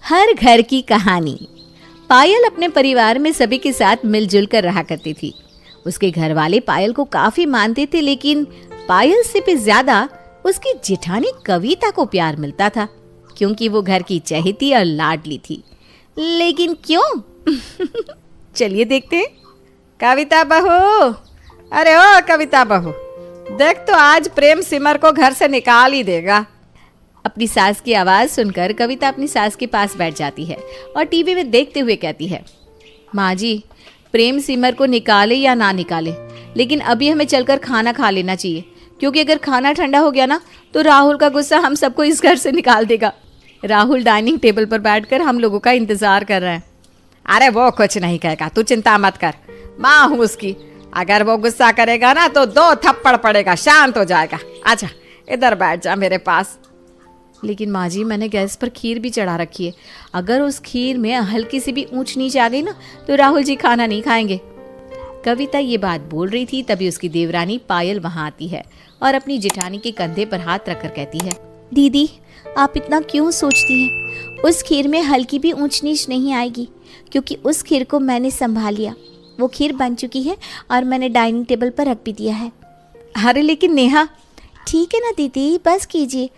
हर घर की कहानी। पायल अपने परिवार में सभी के साथ मिलजुल कर रहा करती थी। उसके घर वाले पायल को काफी मानते थे, लेकिन पायल से भी ज्यादा उसकी जेठानी कविता को प्यार मिलता था, क्योंकि वो घर की चहेती और लाडली थी। लेकिन क्यों? चलिए देखते हैं। कविता बहू, अरे ओ कविता बहू, देख तो आज प्रेम सिमर को घर से निकाल ही देगा। अपनी सास की आवाज़ सुनकर कविता अपनी सास के पास बैठ जाती है और टीवी में देखते हुए कहती है, माँ जी, प्रेम सिमर को निकाले या ना निकाले, लेकिन अभी हमें चलकर खाना खा लेना चाहिए, क्योंकि अगर खाना ठंडा हो गया ना तो राहुल का गुस्सा हम सबको इस घर से निकाल देगा। राहुल डाइनिंग टेबल पर बैठकर हम लोगों का इंतजार कर रहा है। अरे वो कुछ नहीं कहेगा, तू चिंता मत कर, माँ हूँ उसकी। अगर वो गुस्सा करेगा ना तो 2 थप्पड़ पड़ेगा, शांत हो जाएगा। अच्छा इधर बैठ जा मेरे पास। लेकिन माँ जी, मैंने गैस पर खीर भी चढ़ा रखी है, अगर उस खीर में हल्की सी भी ऊंच नीच आ गई ना तो राहुल जी खाना नहीं खाएंगे। कविता ये बात बोल रही थी, तभी उसकी देवरानी पायल वहां आती है और अपनी जेठानी के कंधे पर हाथ रखकर कहती है, दीदी आप इतना क्यों सोचती हैं? उस खीर में हल्की भी ऊंच नीच नहीं आएगी, क्योंकि उस खीर को मैंने संभाल लिया। वो खीर बन चुकी है और मैंने डाइनिंग टेबल पर रख भी दिया है। अरे लेकिन नेहा। ठीक है ना दीदी, बस कीजिए,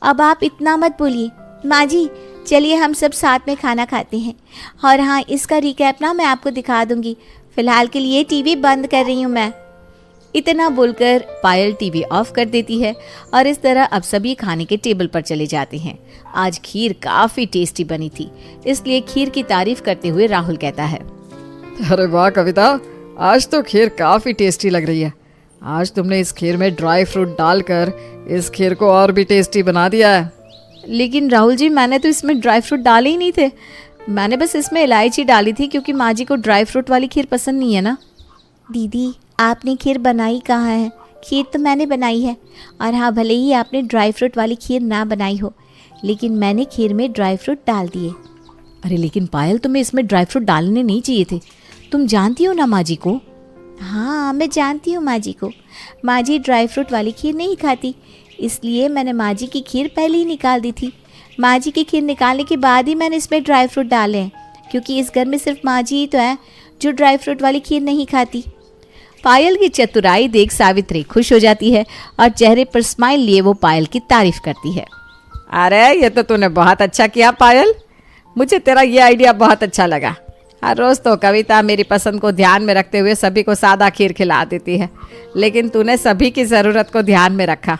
अब आप इतना मत बोलिए। माँ जी चलिए हम सब साथ में खाना खाते हैं, और हाँ इसका रिकैप ना मैं आपको दिखा दूंगी। फिलहाल के लिए टीवी बंद कर रही हूँ मैं। इतना बोलकर पायल टीवी ऑफ कर देती है और इस तरह अब सभी खाने के टेबल पर चले जाते हैं। आज खीर काफ़ी टेस्टी बनी थी, इसलिए खीर की तारीफ करते हुए राहुल कहता है, अरे वाह कविता, आज तो खीर काफ़ी टेस्टी लग रही है। आज तुमने इस खीर में ड्राई फ्रूट डालकर इस खीर को और भी टेस्टी बना दिया है। लेकिन राहुल जी, मैंने तो इसमें ड्राई फ्रूट डाले ही नहीं थे, मैंने बस इसमें इलायची डाली थी, क्योंकि माँ जी को ड्राई फ्रूट वाली खीर पसंद नहीं है ना। दीदी आपने खीर बनाई कहाँ है? खीर तो मैंने बनाई है, और हाँ भले ही आपने ड्राई फ्रूट वाली खीर ना बनाई हो, लेकिन मैंने खीर में ड्राई फ्रूट डाल दिए। अरे लेकिन पायल, तुम्हें इसमें ड्राई फ्रूट डालने नहीं चाहिए थे, तुम जानती हो ना माँ जी को। हाँ मैं जानती हूँ माँ जी को, माँ जी ड्राई फ्रूट वाली खीर नहीं खाती, इसलिए मैंने माँ जी की खीर पहले ही निकाल दी थी। माँ जी की खीर निकालने के बाद ही मैंने इसमें ड्राई फ्रूट डाले हैं, क्योंकि इस घर में सिर्फ माँ जी ही तो है जो ड्राई फ्रूट वाली खीर नहीं खाती। पायल की चतुराई देख सावित्री खुश हो जाती है और चेहरे पर स्माइल लिए वो पायल की तारीफ करती है। अरे ये तो तूने बहुत अच्छा किया पायल, मुझे तेरा ये आइडिया बहुत अच्छा लगा। हर रोज़ तो कविता मेरी पसंद को ध्यान में रखते हुए सभी को सादा खीर खिला देती है, लेकिन तूने सभी की ज़रूरत को ध्यान में रखा।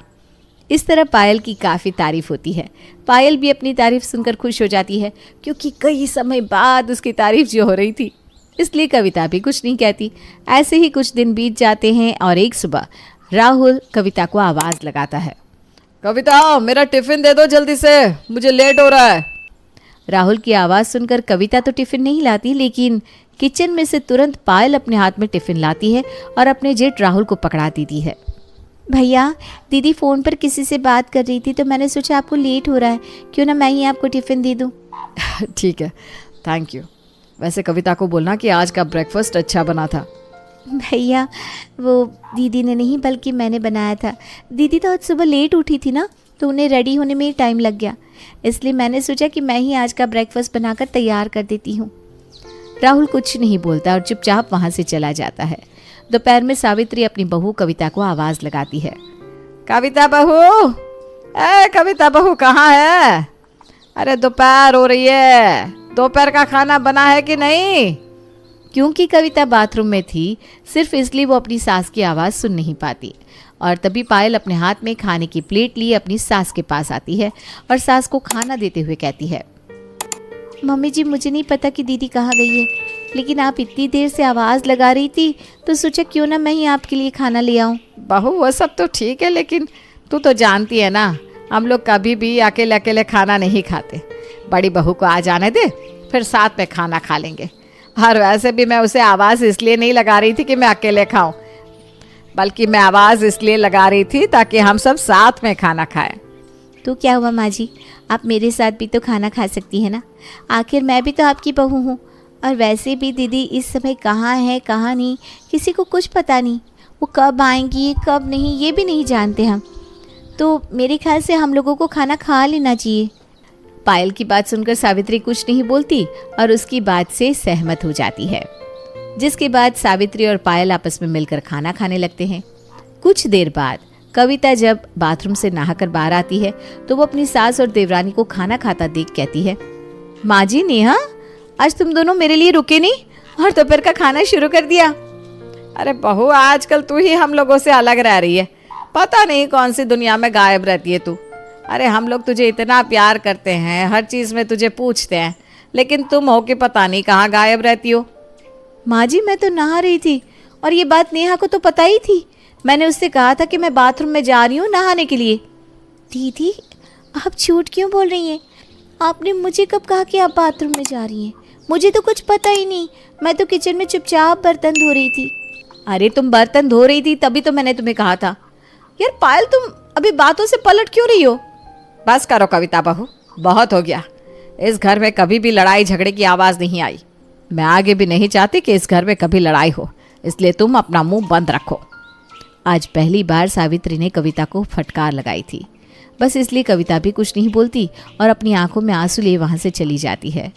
इस तरह पायल की काफ़ी तारीफ होती है। पायल भी अपनी तारीफ सुनकर खुश हो जाती है, क्योंकि कई समय बाद उसकी तारीफ जो हो रही थी, इसलिए कविता भी कुछ नहीं कहती। ऐसे ही कुछ दिन बीत जाते हैं और एक सुबह राहुल कविता को आवाज़ लगाता है, कविता मेरा टिफ़िन दे दो जल्दी से, मुझे लेट हो रहा है। राहुल की आवाज़ सुनकर कविता तो टिफ़िन नहीं लाती, लेकिन किचन में से तुरंत पायल अपने हाथ में टिफ़िन लाती है और अपने जेठ राहुल को पकड़ा देती है। भैया दीदी फ़ोन पर किसी से बात कर रही थी, तो मैंने सोचा आपको लेट हो रहा है, क्यों ना मैं ही आपको टिफ़िन दे दूँ। ठीक है, थैंक यू। वैसे कविता को बोलना कि आज का ब्रेकफास्ट अच्छा बना था। भैया वो दीदी ने नहीं, बल्कि मैंने बनाया था। दीदी तो आज सुबह लेट उठी थी ना, तो उन्हें रेडी होने में ही टाइम लग गया, इसलिए मैंने सोचा कि मैं ही आज का ब्रेकफास्ट बनाकर तैयार कर देती हूँ। राहुल कुछ नहीं बोलता और चुपचाप वहाँ से चला जाता है। दोपहर में सावित्री अपनी बहू कविता को आवाज़ लगाती है, कविता बहू, कविता बहू कहाँ है? अरे दोपहर हो रही है, दोपहर का खाना बना है कि नहीं? क्योंकि कविता बाथरूम में थी, सिर्फ इसलिए वो अपनी सास की आवाज़ सुन नहीं पाती। और तभी पायल अपने हाथ में खाने की प्लेट लिए अपनी सास के पास आती है और सास को खाना देते हुए कहती है, मम्मी जी मुझे नहीं पता कि दीदी कहाँ गई है, लेकिन आप इतनी देर से आवाज़ लगा रही थी तो सोचा क्यों ना मैं ही आपके लिए खाना ले आऊँ। बहू वो सब तो ठीक है, लेकिन तू तो जानती है ना, हम लोग कभी भी अकेले अकेले खाना नहीं खाते। बड़ी बहू को आ जाने दे, फिर साथ में खाना खा लेंगे। और वैसे भी मैं उसे आवाज़ इसलिए नहीं लगा रही थी कि मैं अकेले खाऊं, बल्कि मैं आवाज़ इसलिए लगा रही थी ताकि हम सब साथ में खाना खाएं। तो क्या हुआ माँ जी, आप मेरे साथ भी तो खाना खा सकती हैं ना, आखिर मैं भी तो आपकी बहू हूँ। और वैसे भी दीदी इस समय कहाँ है कहाँ नहीं किसी को कुछ पता नहीं, वो कब आएंगी कब नहीं ये भी नहीं जानते हम, तो मेरे ख्याल से हम लोगों को खाना खा लेना चाहिए। पायल की बात सुनकर सावित्री कुछ नहीं बोलती और उसकी बात से सहमत हो जाती है, जिसके बाद सावित्री और पायल आपस में मिलकर खाना खाने लगते हैं। कुछ देर बाद कविता जब बाथरूम से नहाकर बाहर आती है तो वो अपनी सास और देवरानी को खाना खाता देख कहती है, माँ जी नेहा, आज तुम दोनों मेरे लिए रुके नहीं और दोपहर का खाना शुरू कर दिया। अरे बहू, आजकल तू ही हम लोगों से अलग रह रही है। पता नहीं कौन सी दुनिया में गायब रहती है तू। अरे हम लोग तुझे इतना प्यार करते हैं, हर चीज़ में तुझे पूछते हैं, लेकिन तुम हो कि पता नहीं कहाँ गायब रहती हो। माँ जी मैं तो नहा रही थी और ये बात नेहा को तो पता ही थी। मैंने उससे कहा था कि मैं बाथरूम में जा रही हूँ नहाने के लिए। दीदी आप झूठ क्यों बोल रही हैं? आपने मुझे कब कहा कि आप बाथरूम में जा रही हैं? मुझे तो कुछ पता ही नहीं। मैं तो किचन में चुपचाप बर्तन धो रही थी। अरे तुम बर्तन धो रही थी तभी तो मैंने तुम्हें कहा था। यार पायल, तुम अभी बातों से पलट क्यों रही हो? बस करो कविता बहू, बहुत हो गया। इस घर में कभी भी लड़ाई झगड़े की आवाज़ नहीं आई। मैं आगे भी नहीं चाहती कि इस घर में कभी लड़ाई हो, इसलिए तुम अपना मुंह बंद रखो। आज पहली बार सावित्री ने कविता को फटकार लगाई थी। बस इसलिए कविता भी कुछ नहीं बोलती और अपनी आंखों में आंसू लिए वहाँ से चली जाती है।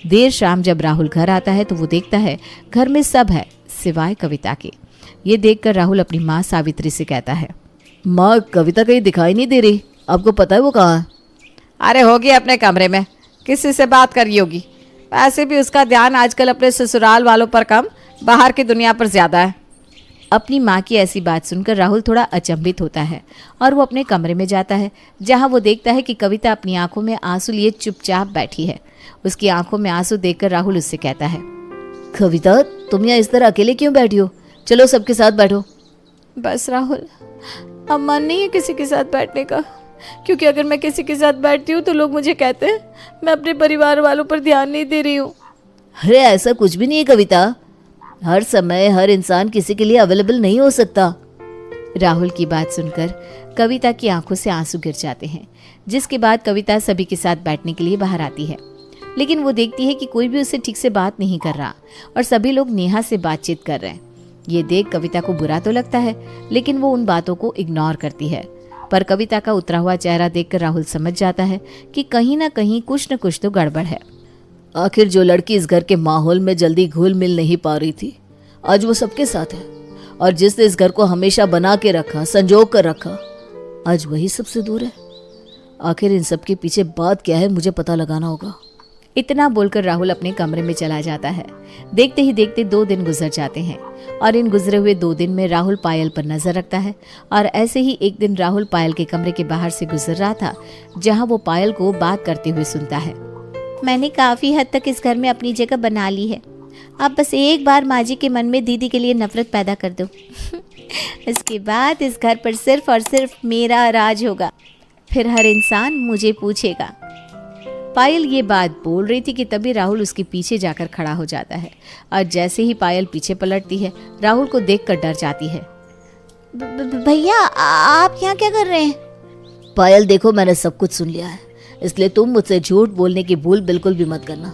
देर शाम जब राहुल घर आता है तो वो देखता है घर में सब है सिवाय कविता के। ये देखकर राहुल अपनी माँ सावित्री से कहता है, माँ, कविता कहीं दिखाई नहीं दे रही, आपको पता है वो कहाँ है? अरे होगी अपने कमरे में, किसी से बात कर रही होगी। वैसे भी उसका ध्यान आजकल अपने ससुराल वालों पर कम, बाहर की दुनिया पर ज़्यादा है। अपनी माँ की ऐसी बात सुनकर राहुल थोड़ा अचंभित होता है और वो अपने कमरे में जाता है, जहाँ वो देखता है कि कविता अपनी आंखों में आंसू लिए चुपचाप बैठी है। उसकी आंखों में आंसू देखकर राहुल उससे कहता है, कविता, तुम यहाँ इस तरह अकेले क्यों बैठी हो? चलो सबके साथ बैठो। बस राहुल, अब मन नहीं है किसी के साथ बैठने का, क्योंकि अगर मैं किसी के साथ बैठती हूँ तो लोग मुझे कहते हैं मैं अपने परिवार वालों पर ध्यान नहीं दे रही हूँ। अरे ऐसा कुछ भी नहीं है कविता, हर समय हर इंसान किसी के लिए अवेलेबल नहीं हो सकता। राहुल की बात सुनकर कविता की आंखों से आंसू गिर जाते हैं, जिसके बाद कविता सभी के साथ बैठने के लिए बाहर आती है। लेकिन वो देखती है कि कोई भी उससे ठीक से बात नहीं कर रहा और सभी लोग नेहा से बातचीत कर रहे हैं। ये देख कविता को बुरा तो लगता है, लेकिन वो उन बातों को इग्नोर करती है। पर कविता का उतरा हुआ चेहरा देखकर राहुल समझ जाता है कि कहीं ना कहीं कुछ न कुछ तो गड़बड़ है। आखिर जो लड़की इस घर के माहौल में जल्दी घुल मिल नहीं पा रही थी, आज वो सबके साथ है। और जिसने इस घर को हमेशा बना के रखा, संजोग कर रखा, आज वही सबसे दूर है। आखिर इन सब के पीछे बात क्या है, मुझे पता लगाना होगा। इतना बोलकर राहुल अपने कमरे में चला जाता है। देखते ही देखते 2 दिन गुजर जाते हैं और इन गुजरे हुए 2 दिन में राहुल पायल पर नजर रखता है। और ऐसे ही एक दिन राहुल पायल के कमरे के बाहर से गुजर रहा था, जहां वो पायल को बात करते हुए सुनता है, मैंने काफी हद तक इस घर में अपनी जगह बना ली है। आप बस एक बार माँ जी के मन में दीदी के लिए नफरत पैदा कर दो। इसके बाद इस घर पर सिर्फ और सिर्फ मेरा राज होगा। फिर हर इंसान मुझे पूछेगा। पायल ये बात बोल रही थी कि तभी राहुल उसके पीछे जाकर खड़ा हो जाता है और जैसे ही पायल पीछे पलटती है, राहुल को देखकर डर जाती है। भैया, आप यहाँ क्या कर रहे हैं? पायल देखो, मैंने सब कुछ सुन लिया है, इसलिए तुम मुझसे झूठ बोलने की भूल बिल्कुल भी मत करना।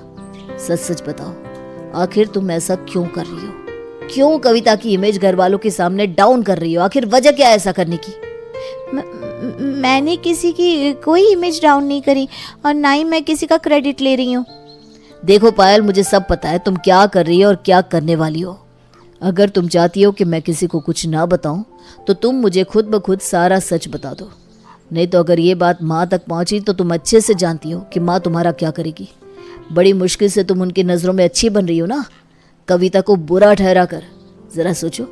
सच सच बताओ, आखिर तुम ऐसा क्यों कर रही हो? क्यों कविता की इमेज घर वालों के सामने डाउन कर रही हो? आखिर वजह क्या है ऐसा करने की? मैंने किसी की कोई इमेज डाउन नहीं करी और ना ही मैं किसी का क्रेडिट ले रही हूँ। देखो पायल, मुझे सब पता है तुम क्या कर रही हो और क्या करने वाली हो। अगर तुम चाहती हो कि मैं किसी को कुछ ना बताऊं, तो तुम मुझे खुद ब खुद सारा सच बता दो। नहीं तो अगर ये बात माँ तक पहुंची तो तुम अच्छे से जानती हो कि माँ तुम्हारा क्या करेगी। बड़ी मुश्किल से तुम उनकी नज़रों में अच्छी बन रही हो ना, कविता को बुरा ठहरा कर। ज़रा सोचो,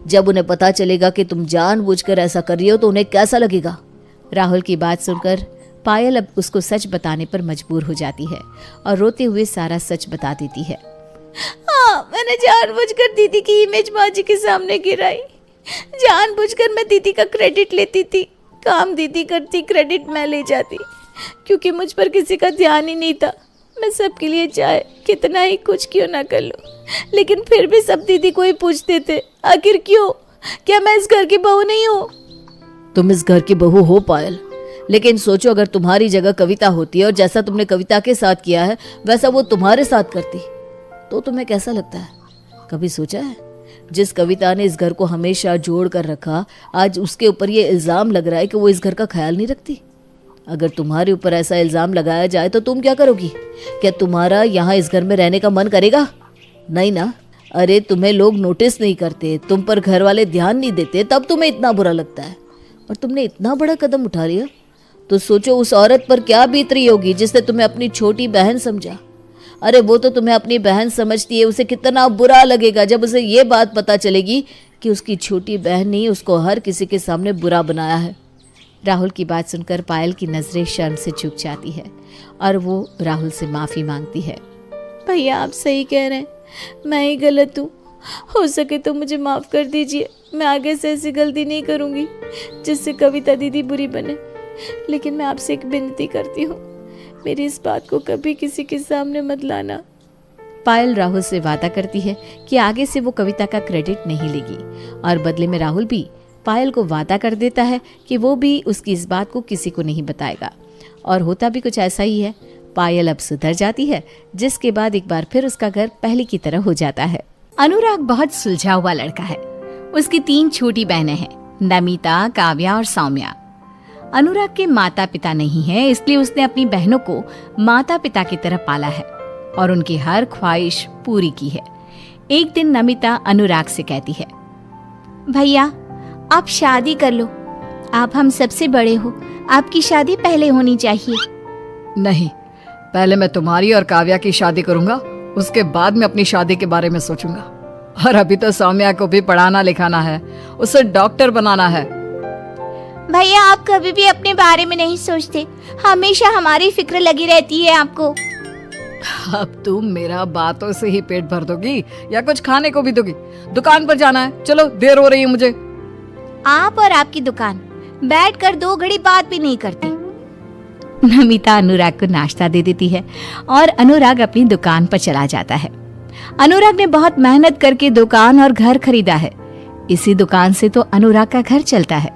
जब उन्हें पता चलेगा कि तुम जानबूझकर ऐसा कर रही हो तो उन्हें कैसा लगेगा। राहुल की बात सुनकर पायल अब उसको सच बताने पर मजबूर हो जाती है और रोते हुए सारा सच बता देती है। हाँ, मैंने जानबूझकर दीदी की इमेज माँ जी के सामने गिराई। जानबूझकर मैं दीदी का क्रेडिट लेती थी। काम दीदी करती, क्रेडिट मैं ले जाती, क्योंकि मुझ पर किसी का ध्यान ही नहीं था। मैं सबके लिए चाहे कितना ही कुछ क्यों ना कर लूं, लेकिन फिर भी सब दीदी को ही पूछते थे। आखिर क्यों? क्या मैं इस घर की बहू नहीं हूँ? तुम इस घर की बहू हो पायल, लेकिन सोचो अगर तुम्हारी जगह कविता होती है और जैसा तुमने कविता के साथ किया है वैसा वो तुम्हारे साथ करती, तो तुम्हें कैसा लगता है? कभी सोचा है? जिस कविता ने इस घर को हमेशा जोड़ कर रखा, आज उसके ऊपर ये इल्ज़ाम लग रहा है कि वो इस घर का ख्याल नहीं रखती। अगर तुम्हारे ऊपर ऐसा इल्ज़ाम लगाया जाए तो तुम क्या करोगी? क्या तुम्हारा यहाँ इस घर में रहने का मन करेगा? नहीं ना। अरे तुम्हें लोग नोटिस नहीं करते, तुम पर घर वाले ध्यान नहीं देते, तब तुम्हें इतना बुरा लगता है। और तुमने इतना बड़ा कदम उठा लिया, तो सोचो उस औरत पर क्या बीत रही होगी जिसने तुम्हें अपनी छोटी बहन समझा। अरे वो तो तुम्हें अपनी बहन समझती है, उसे कितना बुरा लगेगा जब उसे ये बात पता चलेगी कि उसकी छोटी बहन ने उसको हर किसी के सामने बुरा बनाया है। राहुल की बात सुनकर पायल की नजरें शर्म से झुक जाती है और वो राहुल से माफी मांगती है। भैया आप सही कह रहे हैं, मैं ही गलत हूँ। हो सके तो मुझे माफ़ कर दीजिए। मैं आगे से ऐसी गलती नहीं करूँगी जिससे कविता दीदी बुरी बने। लेकिन मैं आपसे एक विनती करती हूँ, मेरी इस बात को कभी किसी के सामने मत लाना। पायल राहुल से वादा करती है कि आगे से वो कविता का क्रेडिट नहीं लेगी और बदले में राहुल भी पायल को वादा कर देता है कि वो भी उसकी इस बात को किसी को नहीं बताएगा। और होता भी कुछ ऐसा ही है। पायल अब सुधर जाती है, जिसके बाद एक बार फिर उसका घर पहले की तरह हो जाता है। अनुराग बहुत सुलझा हुआ लड़का है। उसकी 3 छोटी बहनें हैं, नमिता, काव्या और सौम्या। अनुराग के माता पिता नहीं हैं, इसलिए उसने अपनी बहनों को माता पिता की तरह पाला है और उनकी हर ख्वाहिश पूरी की है। एक दिन नमिता अनुराग से कहती है, भैया आप शादी कर लो, आप हम सबसे बड़े हो, आपकी शादी पहले होनी चाहिए। नहीं, पहले मैं तुम्हारी और काव्या की शादी करूंगा, उसके बाद मैं अपनी शादी के बारे में सोचूंगा। और अभी तो सौम्या को भी पढ़ाना लिखाना है, उसे डॉक्टर बनाना है। भैया आप कभी भी अपने बारे में नहीं सोचते, हमेशा हमारी फिक्र लगी रहती है आपको। अब तुम मेरा बातों से ही पेट भर दोगी या कुछ खाने को भी दोगी? दुकान पर जाना है, चलो देर हो रही है मुझे। आप और आपकी दुकान, बैठकर 2 घड़ी बात भी नहीं करती। नमिता अनुराग को नाश्ता दे देती है और अनुराग अपनी दुकान पर चला जाता है। अनुराग ने बहुत मेहनत करके दुकान और घर खरीदा है। इसी दुकान से तो अनुराग का घर चलता है।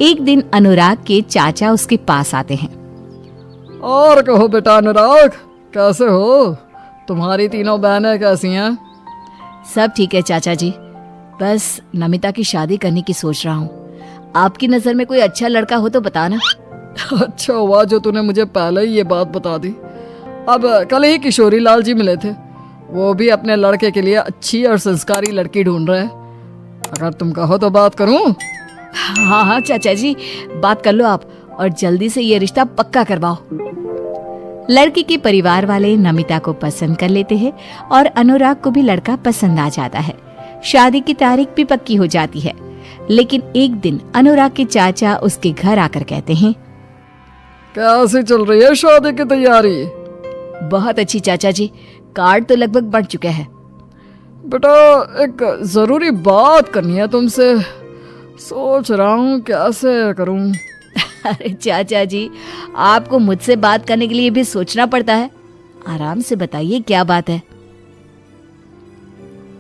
एक दिन अनुराग के चाचा उसके पास आते हैं। और कहो बेटा अनुराग, कैसे हो? तुम्हारी तीनों बहनें कैसी हैं? सब ठीक है चाचा जी, बस नमिता की शादी करने की सोच रहा हूँ। आपकी नजर में कोई अच्छा लड़का हो तो बताना। अच्छा हुआ जो तूने मुझे पहले ही ये बात बता दी। अब कल ही किशोरी लाल जी मिले थे, वो भी अपने लड़के के लिए अच्छी और संस्कारी लड़की ढूंढ रहे हैं। अगर तुम कहो तो बात करूं? हाँ हाँ चाचा जी, बात कर लो आप और जल्दी से ये रिश्ता पक्का करवाओ। लड़की के परिवार वाले नमिता को पसंद कर लेते हैं और अनुराग को भी लड़का पसंद आ जाता है। शादी की तारीख भी पक्की हो जाती है। लेकिन एक दिन अनुराग के चाचा उसके घर आकर कहते हैं, कैसे चल रही है शादी की तैयारी? बहुत अच्छी चाचा जी, कार्ड तो लगभग बन चुके हैं। बेटा एक जरूरी बात करनी है तुमसे, सोच रहा हूँ कैसे करूँ। अरे चाचा जी, आपको मुझसे बात करने के लिए भी सोचना पड़ता है, आराम से बताइए क्या बात है।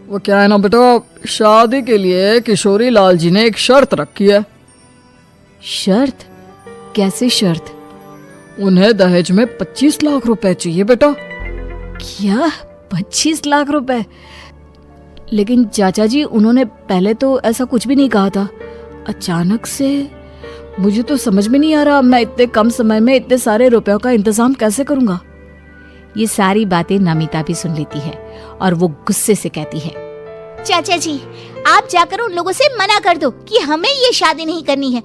वो क्या है ना बेटा, शादी के लिए किशोरी लाल जी ने एक शर्त रखी है। शर्त? कैसी शर्त? उन्हें दहेज में 25 लाख रुपए चाहिए बेटा। क्या 25 लाख रुपए? लेकिन चाचा जी उन्होंने पहले तो ऐसा कुछ भी नहीं कहा था, अचानक से। मुझे तो समझ में नहीं आ रहा, मैं इतने कम समय में इतने सारे रुपयों का इंतजाम कैसे करूंगा। ये सारी बातें नमिता भी सुन लेती है और वो गुस्से से कहती है, चाचा जी आप जाकर उन लोगों से मना कर दो कि हमें ये शादी नहीं करनी है।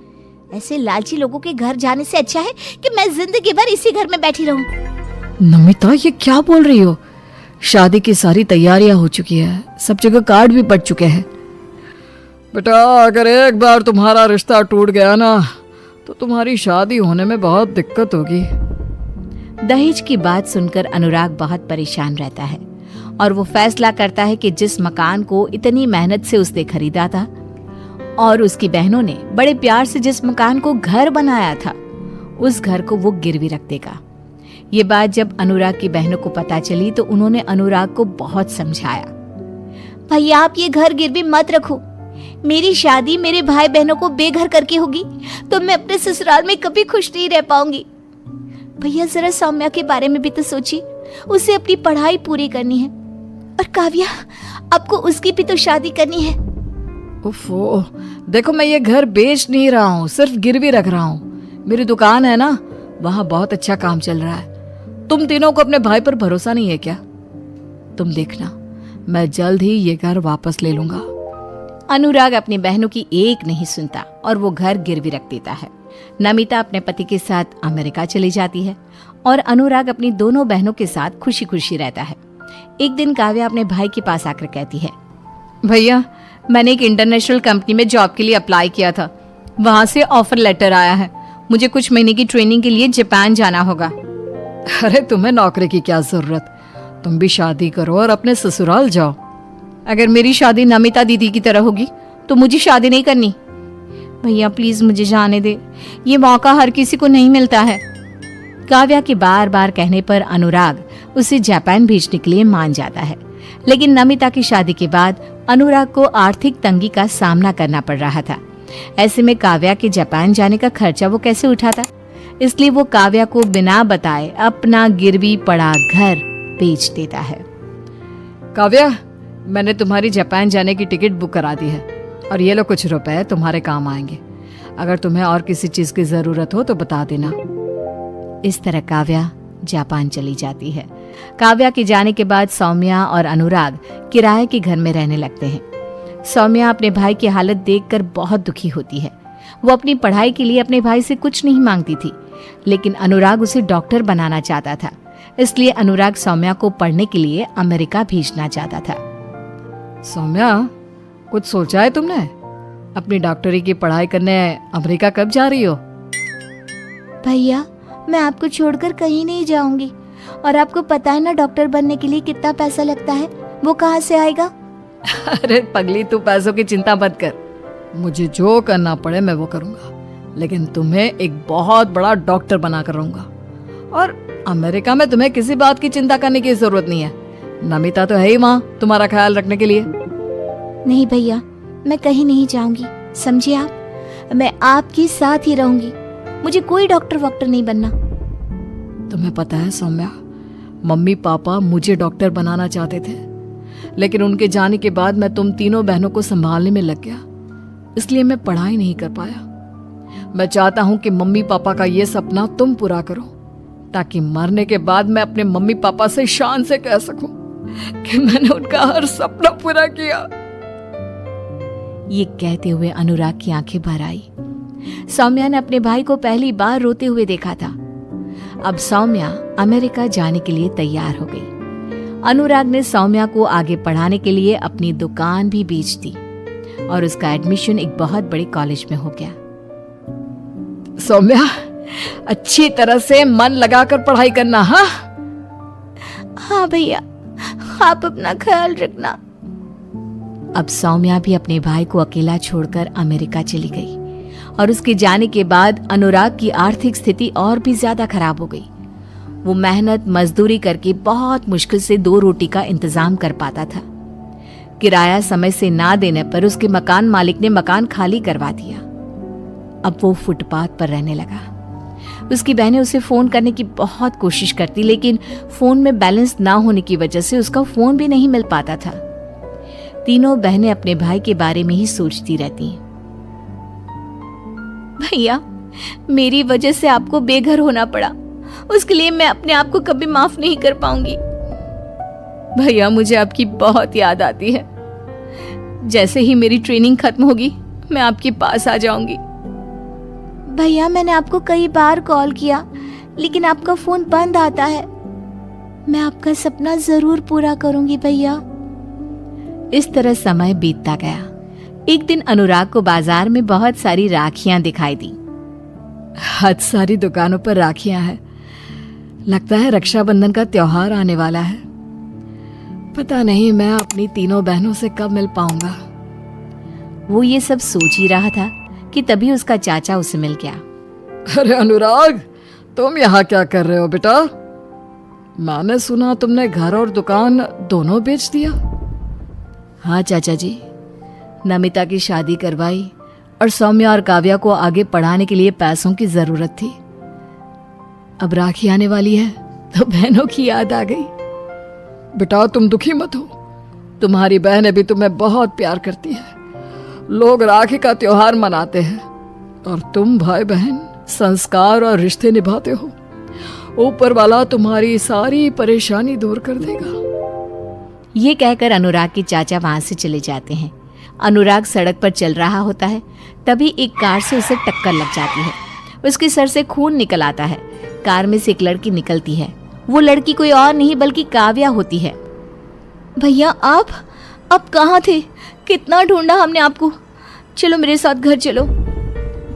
ऐसे लालची लोगों के घर जाने से अच्छा है कि मैं जिंदगी भर इसी घर में बैठी रहूं। नमिता ये क्या बोल रही हो? शादी की सारी तैयारियां हो चुकी है, सब जगह कार्ड भी पड़ चुके हैं। बेटा अगर एक बार तुम्हारा रिश्ता टूट गया ना तो तुम्हारी शादी होने में बहुत दिक्कत होगी। दहेज की बात सुनकर अनुराग बहुत परेशान रहता है और वो फैसला करता है कि जिस मकान को इतनी मेहनत से उसने खरीदा था और उसकी बहनों ने बड़े प्यार से जिस मकान को घर बनाया था, उस घर को वो गिरवी रख देगा। ये बात जब अनुराग की बहनों को पता चली तो उन्होंने अनुराग को बहुत समझाया। भैया आप ये घर गिरवी मत रखो, मेरी शादी मेरे भाई बहनों को बेघर करके होगी तो मैं अपने ससुराल में कभी खुश नहीं रह पाऊंगी। भैया जरा सौम्या के बारे में भी तो सोचिए, उसे अपनी पढ़ाई पूरी करनी है। और काव्या, आपको उसकी भी तो शादी करनी है। देखो मैं ये घर बेच नहीं रहा हूँ, सिर्फ गिरवी रख रहा हूँ। मेरी दुकान है ना, वहां बहुत अच्छा काम चल रहा है। तुम तीनों को अपने भाई पर भरोसा नहीं है क्या? तुम देखना, मैं जल्द ही ये घर वापस ले लूंगा। अनुराग अपनी बहनों की एक नहीं सुनता और वो घर गिरवी रख देता है। नमिता अपने पति के साथ अमेरिका चली जाती है और अनुराग अपनी दोनों बहनों के साथ खुशी खुशी रहता है। एक दिन काव्या अपने भाई के पास आकर कहती है, भैया, मैंने एक इंटरनेशनल कंपनी में जॉब के लिए अप्लाई किया था। वहां से ऑफर लेटर आया है। मुझे कुछ महीने की ट्रेनिंग के लिए जापान जाना होगा। अरे तुम्हें नौकरी की क्या जरूरत, तुम भी शादी करो और अपने ससुराल जाओ। अगर मेरी शादी नमिता दीदी की तरह होगी तो मुझे शादी नहीं करनी। भैया प्लीज मुझे जाने दे, ये मौका हर किसी को नहीं मिलता है। काव्या के बार बार कहने पर अनुराग उसे जापान भेजने के लिए मान जाता है, लेकिन नमिता की शादी के बाद अनुराग को आर्थिक तंगी का सामना करना पड़ रहा था। ऐसे में काव्या के जापान जाने का खर्चा वो कैसे उठाता, इसलिए वो काव्या को बिना बताए अपना गिरवी पड़ा घर बेच देता है। काव्या, मैंने तुम्हारी जापान जाने की टिकट बुक करा दी है और ये लो कुछ रुपए तुम्हारे काम आएंगे। अगर तुम्हें और किसी चीज की जरूरत हो तो बता देना। इस तरह काव्या जापान चली जाती है। काव्या के जाने के बाद सौम्या और अनुराग किराए के घर में रहने लगते हैं। सौम्या अपने भाई की हालत देखकर बहुत दुखी होती है। वो अपनी पढ़ाई के लिए अपने भाई से कुछ नहीं मांगती थी, लेकिन अनुराग उसे डॉक्टर बनाना चाहता था। इसलिए अनुराग सौम्या को पढ़ने के लिए अमेरिका भेजना चाहता था। सौम्या, कुछ सोचा है तुमने? अपनी डॉक्टरी की पढ़ाई करने अमेरिका कब जा रही हो? भैया, मैं आपको छोड़कर कहीं नहीं जाऊंगी। और आपको पता है ना डॉक्टर बनने के लिए कितना पैसा लगता है, वो कहाँ से आएगा? अरे पगली, तू पैसों की चिंता मत कर। मुझे जो करना पड़े मैं वो करूंगा, लेकिन तुम्हें एक बहुत बड़ा डॉक्टर बनाकर रहूंगा। और अमेरिका में तुम्हें किसी बात की चिंता करने की जरूरत नहीं है। नमिता तो है ही वहां तुम्हारा ख्याल रखने के लिए। नहीं भैया, मैं कहीं नहीं जाऊंगी, समझिए आप। मैं आपके साथ ही रहूंगी। मुझे कोई डॉक्टर वॉक्टर नहीं बनना। तुम्हें पता है सौम्या, मम्मी पापा मुझे डॉक्टर बनाना चाहते थे, लेकिन उनके जाने के बाद मैं तुम तीनों बहनों को संभालने में लग गया, इसलिए मैं पढ़ाई नहीं कर पाया। मैं चाहता हूं कि मम्मी पापा का ये सपना तुम पूरा करो, ताकि मरने के बाद मैं अपने मम्मी पापा से शान से कह सकूं कि मैंने उनका हर सपना पूरा किया। ये कहते हुए अनुराग की आंखें भर आई। सौम्या ने अपने भाई को पहली बार रोते हुए देखा था। अब सौम्या अमेरिका जाने के लिए तैयार हो गई। अनुराग ने सौम्या को आगे पढ़ाने के लिए अपनी दुकान भी बेच दी और उसका एडमिशन एक बहुत बड़े कॉलेज में हो गया। सौम्या, अच्छी तरह से मन लगाकर पढ़ाई करना। हाँ भैया, आप अपना ख्याल रखना। अब सौम्या भी अपने भाई को अकेला छोड़कर अमेरिका चली गई और उसके जाने के बाद अनुराग की आर्थिक स्थिति और भी ज्यादा खराब हो गई। वो मेहनत मजदूरी करके बहुत मुश्किल से 2 रोटी का इंतजाम कर पाता था। किराया समय से ना देने पर उसके मकान मालिक ने मकान खाली करवा दिया। अब वो फुटपाथ पर रहने लगा। उसकी बहनें उसे फोन करने की बहुत कोशिश करती, लेकिन फोन में बैलेंस ना होने की वजह से उसका फोन भी नहीं मिल पाता था। तीनों बहनें अपने भाई के बारे में ही सोचती रहती। भैया, मेरी वजह से आपको बेघर होना पड़ा, उसके लिए मैं अपने आप को कभी माफ नहीं कर पाऊंगी। भैया, मुझे आपकी बहुत याद आती है। जैसे ही मेरी ट्रेनिंग खत्म होगी मैं आपके पास आ जाऊंगी। भैया, मैंने आपको कई बार कॉल किया, लेकिन आपका फोन बंद आता है। मैं आपका सपना जरूर पूरा करूंगी भैया। इस तरह समय बीतता गया। एक दिन अनुराग को बाजार में बहुत सारी राखियां दिखाई दी। हद सारी दुकानों पर राखियां हैं। लगता है रक्षाबंधन का त्योहार आने वाला है। पता नहीं मैं अपनी तीनों बहनों से कब मिल पाऊंगा। वो ये सब सोच ही रहा था कि तभी उसका चाचा उसे मिल गया। अरे अनुराग, तुम यहाँ क्या कर रहे हो बेटा? मैंने सुना तुमने घर और दुकान दोनों बेच दिया। हाँ चाचा जी, नमिता की शादी करवाई और सौम्या और काव्या को आगे पढ़ाने के लिए पैसों की जरूरत थी। अब राखी आने वाली है तो बहनों की याद आ गई। बेटा तुम दुखी मत हो, तुम्हारी बहनें भी तुम्हें बहुत प्यार करती है। लोग राखी का त्योहार मनाते हैं और तुम भाई बहन संस्कार और रिश्ते निभाते हो, ऊपर वाला तुम्हारी सारी परेशानी दूर कर देगा। ये कहकर अनुराग के चाचा वहां से चले जाते हैं। अनुराग सड़क पर चल रहा होता है, तभी एक कार से उसे टक्कर लग जाती है। उसके सर से खून निकल आता है। कार में से एक लड़की निकलती है। वो लड़की कोई और नहीं बल्कि काव्या होती है। भैया आप कहाँ थे? कितना ढूंढा हमने आपको। चलो मेरे साथ घर चलो।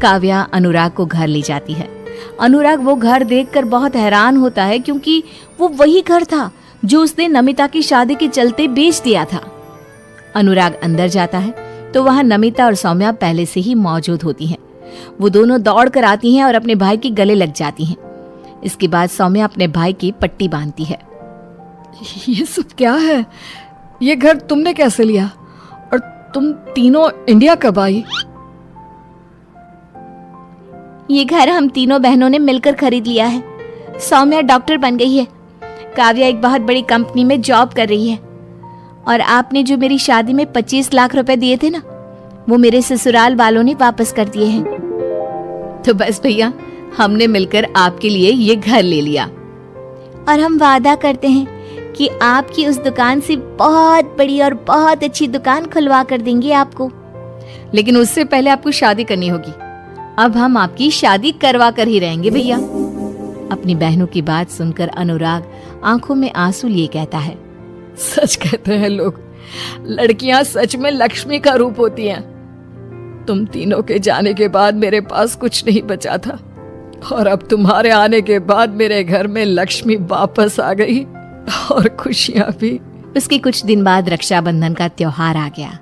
काव्या अनुराग को घर ले जाती है। अनुराग वो घर देखकर बहुत हैरान होता है, क्योंकि वो वही घर था जो उसने नमिता की शादी के चलते बेच दिया था। अनुराग अंदर जाता है तो वहां नमिता और सौम्या पहले से ही मौजूद होती हैं। वो दोनों दौड़ कर आती हैं और अपने भाई के गले लग जाती हैं। इसके बाद सौम्या अपने भाई की पट्टी बांधती है। ये सब क्या है? ये घर तुमने कैसे लिया? और तुम तीनों इंडिया कब आई? ये घर हम तीनों बहनों ने मिलकर खरीद लिया है। सौम्या डॉक्टर बन गई है, काव्या एक बहुत बड़ी कंपनी में जॉब कर रही है, और आपने जो मेरी शादी में 25 लाख रुपए दिए थे ना, वो मेरे ससुराल वालों ने वापस कर दिए हैं। तो बस भैया, हमने मिलकर आपके लिए ये घर ले लिया। और हम वादा करते हैं कि आपकी उस दुकान से बहुत बड़ी और बहुत अच्छी दुकान खुलवा कर देंगे आपको। लेकिन उससे पहले आपको शादी करनी होगी। अब हम आपकी शादी करवा कर ही रहेंगे भैया। अपनी बहनों की बात सुनकर अनुराग आंखों में आंसू लिए कहता है, सच कहते हैं लोग, लड़कियां सच में लक्ष्मी का रूप होती हैं। तुम तीनों के जाने के बाद मेरे पास कुछ नहीं बचा था, और अब तुम्हारे आने के बाद मेरे घर में लक्ष्मी वापस आ गई, और खुशियां भी। उसके कुछ दिन बाद रक्षाबंधन का त्योहार आ गया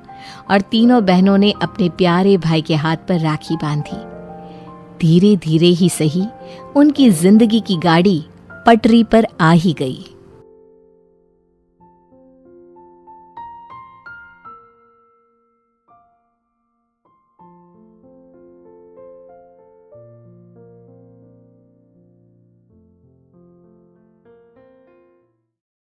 और तीनों बहनों ने अपने प्यारे भाई के हाथ पर राखी बांधी। धीरे धीरे ही सही उनकी जिंदगी की गाड़ी पटरी पर आ ही गई।